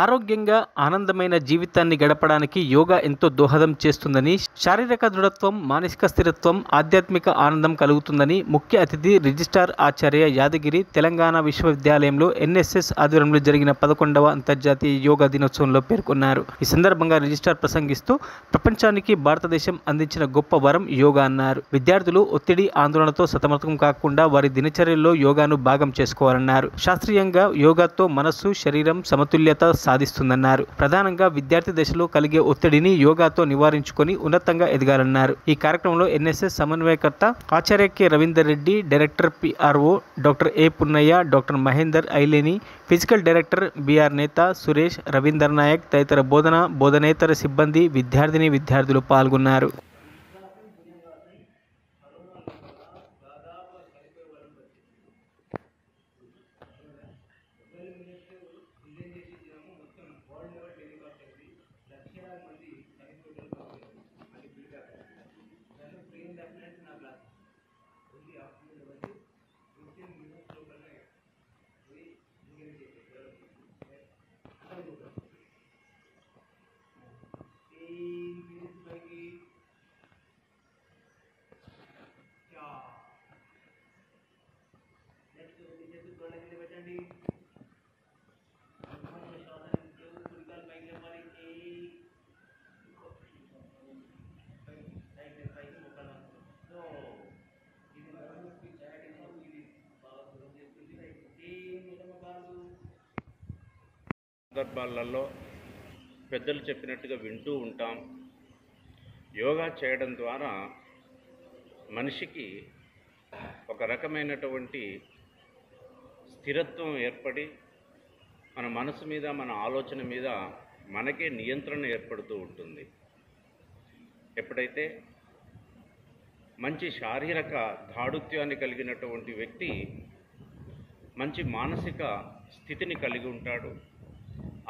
ఆరోగ్యంగా ఆనందమైన జీవితాన్ని గడపడానికి యోగా ఎంతో దోహదం చేస్తుందని, శారీరక దృఢత్వం, మానసిక స్థిరత్వం, ఆధ్యాత్మిక ఆనందం కలుగుతుందని ముఖ్య అతిథి రిజిస్ట్రార్ ఆచార్య యాదగిరి తెలంగాణ విశ్వవిద్యాలయంలో ఎన్ఎస్ఎస్ ఆధ్వర్యంలో జరిగిన 11వ అంతర్జాతీయ యోగా దినోత్సవంలో పేర్కొన్నారు. ఈ సందర్భంగా రిజిస్ట్రార్ ప్రసంగిస్తూ ప్రపంచానికి భారతదేశం అందించిన గొప్ప వరం యోగా అన్నారు. విద్యార్థులు ఒత్తిడి, ఆందోళనతో సతమతం కాకుండా వారి దినచర్యల్లో యోగాను భాగం చేసుకోవాలన్నారు. శాస్త్రీయంగా యోగాతో మనస్సు, శరీరం సమతుల్యత సాధిస్తుందన్నారు. ప్రధానంగా విద్యార్థి దశలో కలిగే ఒత్తిడిని యోగాతో నివారించుకొని ఉన్నతంగా ఎదగాలన్నారు. ఈ కార్యక్రమంలో ఎన్ఎస్ఎస్ సమన్వయకర్త ఆచార్య K Ravinder Reddy, director PRO doctor A Punnaiah, doctor Mahender Aileni, physical director BR Netha, Suresh, Ravinder Naik తదితర బోధనేతర సిబ్బంది, విద్యార్థులు పాల్గొన్నారు. సందర్భాలలో పెద్దలు చెప్పినట్టుగా వింటూ ఉంటాం. యోగా చేయడం ద్వారా మనిషికి ఒక రకమైనటువంటి స్థిరత్వం ఏర్పడి మన మనసు మీద, మన ఆలోచన మీద మనకే నియంత్రణ ఏర్పడుతూ ఉంటుంది. ఎప్పుడైతే మంచి శారీరక దాఢుత్యాన్ని కలిగినటువంటి వ్యక్తి మంచి మానసిక స్థితిని కలిగి ఉంటాడు.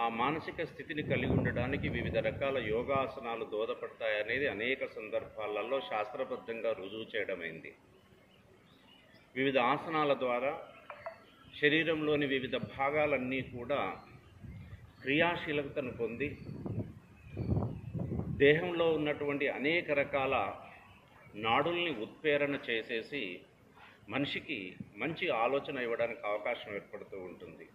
ఆ మానసిక స్థితిని కలిగి ఉండడానికి వివిధ రకాల యోగాసనాలు దోహదపడతాయనేది అనేక సందర్భాలలో శాస్త్రబద్ధంగా రుజువు చేయడమైంది. వివిధ ఆసనాల ద్వారా శరీరంలోని వివిధ భాగాలన్నీ కూడా క్రియాశీలతను పొంది దేహంలో ఉన్నటువంటి అనేక రకాల నాడుల్ని ఉత్ప్రేరణ చేసేసి మనిషికి మంచి ఆలోచన ఇవ్వడానికి అవకాశం ఏర్పడుతూ ఉంటుంది.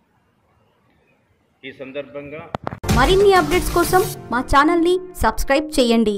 ఈ సందర్భంగా మరిన్ని అప్డేట్స్ కోసం మా ఛానల్ని సబ్స్క్రైబ్ చేయండి.